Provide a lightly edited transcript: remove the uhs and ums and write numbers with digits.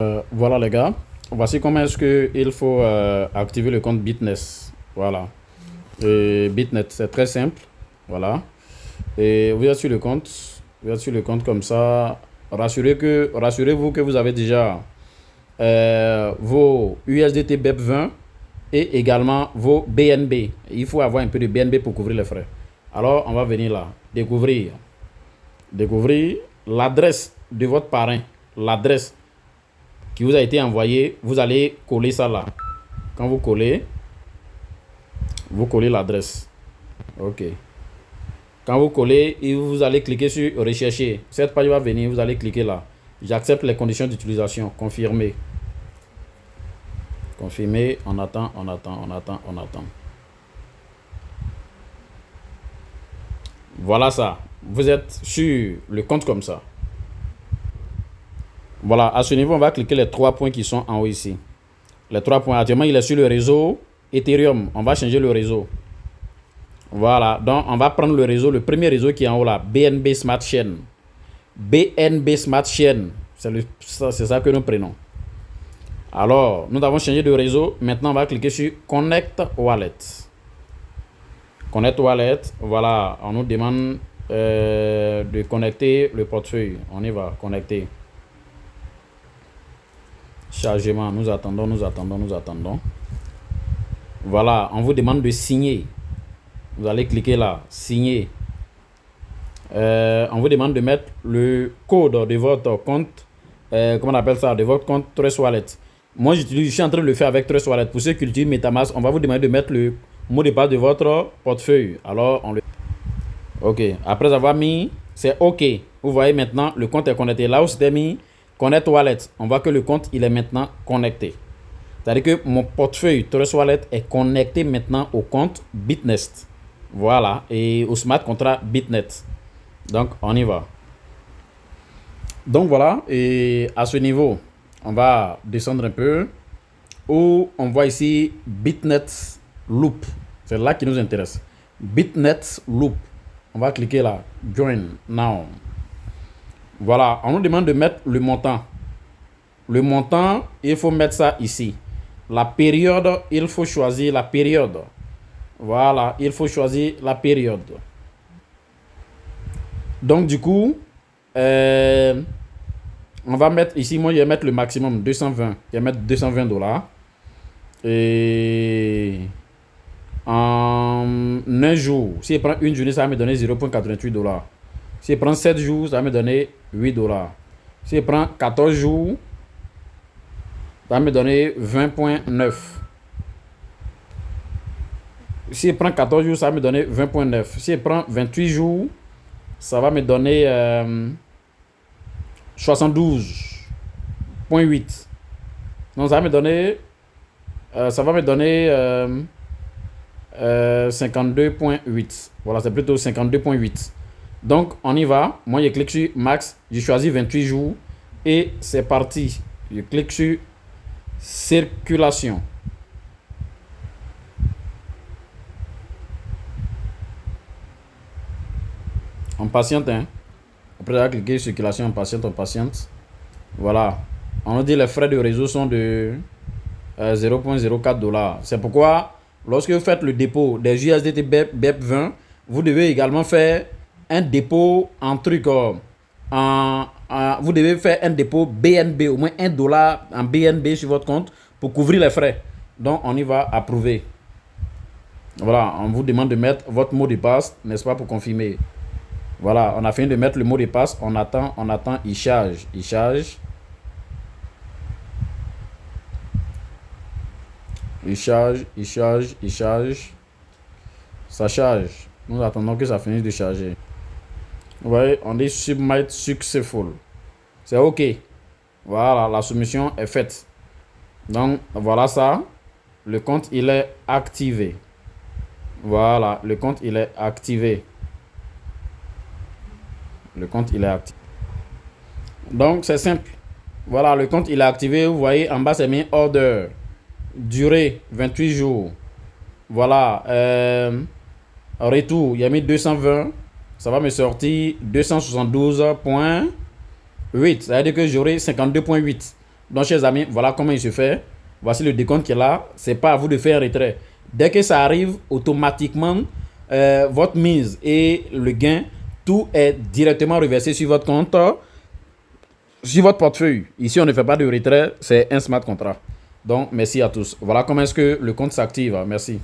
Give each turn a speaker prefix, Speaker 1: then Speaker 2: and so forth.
Speaker 1: Voilà les gars, voici comment est-ce qu'il faut activer le compte Bitness. Voilà. Et Bitnet, c'est très simple. Voilà. Et vous êtes sur le compte comme ça. Rassurez-vous que vous avez déjà vos USDT BEP20 et également vos BNB. Il faut avoir un peu de BNB pour couvrir les frais. Alors, on va venir là, découvrir l'adresse de votre parrain, l'adresse qui vous a été envoyée. Vous allez coller ça là. Quand vous collez l'adresse. Ok. Quand vous collez, vous allez cliquer sur rechercher. Cette page va venir, vous allez cliquer là. J'accepte les conditions d'utilisation. Confirmer. Confirmer. On attend. Voilà ça. Vous êtes sur le compte comme ça. Voilà. À ce niveau, on va cliquer les 3 points qui sont en haut ici. Les 3 points. Actuellement, il est sur le réseau Ethereum. On va changer le réseau. Voilà, donc on va prendre le réseau, le premier réseau qui est en haut là, BNB Smart Chain. BNB Smart Chain, c'est ça que nous prenons. Alors, nous avons changé de réseau. Maintenant, on va cliquer sur Connect Wallet. Connect Wallet, voilà, on nous demande de connecter le portefeuille. On y va, connecter. Chargement, nous attendons. Voilà, on vous demande de signer. Vous allez cliquer là, signer. On vous demande de mettre le code de votre compte, comment on appelle ça, de votre compte Trust Wallet. Moi, je suis en train de le faire avec Trust Wallet. Pour ceux qui utilisent MetaMask, on va vous demander de mettre le mot de passe de votre portefeuille. Alors, on le... Ok. Après avoir mis, c'est OK. Vous voyez maintenant, le compte est connecté. Là où c'était mis Connect Wallet, on voit que le compte, il est maintenant connecté. C'est-à-dire que mon portefeuille Trust Wallet est connecté maintenant au compte Bitnest. Voilà, et au smart contract Bitnet. Donc, on y va. Donc, voilà, et à ce niveau, on va descendre un peu. Où on voit ici Bitnet Loop. C'est là qui nous intéresse. Bitnet Loop. On va cliquer là. Join now. Voilà, on nous demande de mettre le montant. Le montant, il faut mettre ça ici. La période, il faut choisir la période. Voilà, il faut choisir la période. Donc, du coup, on va mettre ici, moi, je vais mettre le maximum, 220. Je vais mettre 220 $. Et en un jour, si je prends une journée, ça va me donner 0,88 $. Si je prends 7 jours, ça va me donner 8 $. Si je prends 14 jours, ça va me donner 20,9 $. Si je prends 14 jours, ça va me donner 20,9 $. Si je prends 28 jours, ça va me donner 72,8 $. Donc ça va me donner 52,8 $. Voilà, c'est plutôt 52,8 $. Donc on y va. Moi, je clique sur Max. Je choisis 28 jours. Et c'est parti. Je clique sur Circulation. On patiente, hein. Après avoir cliqué sur circulation, on patiente. Voilà. On nous dit les frais de réseau sont de 0,04 $. C'est pourquoi, lorsque vous faites le dépôt des USDT BEP20, vous devez également faire un dépôt en truc. Vous devez faire un dépôt BNB, au moins 1 $ en BNB sur votre compte pour couvrir les frais. Donc, on y va approuver. Voilà, on vous demande de mettre votre mot de passe, n'est-ce pas, pour confirmer. Voilà, on a fini de mettre le mot de passe. On attend, il charge. Ça charge. Nous attendons que ça finisse de charger. Vous voyez, on dit Submit Successful. C'est OK. Voilà, la soumission est faite. Donc, voilà ça. Le compte, il est activé. Voilà, le compte, il est activé. Donc, c'est simple. Voilà, le compte, il est activé. Vous voyez, en bas, c'est mis Order. Durée, 28 jours. Voilà. Retour, il y a mis 220. Ça va me sortir 272,8. Ça veut dire que j'aurai 52,8. Donc, chers amis, voilà comment il se fait. Voici le décompte qui est là. C'est pas à vous de faire un retrait. Dès que ça arrive, automatiquement, votre mise et le gain, tout est directement reversé sur votre compte, sur votre portefeuille. Ici, on ne fait pas de retrait, c'est un smart contract. Donc, merci à tous. Voilà comment est-ce que le compte s'active. Merci.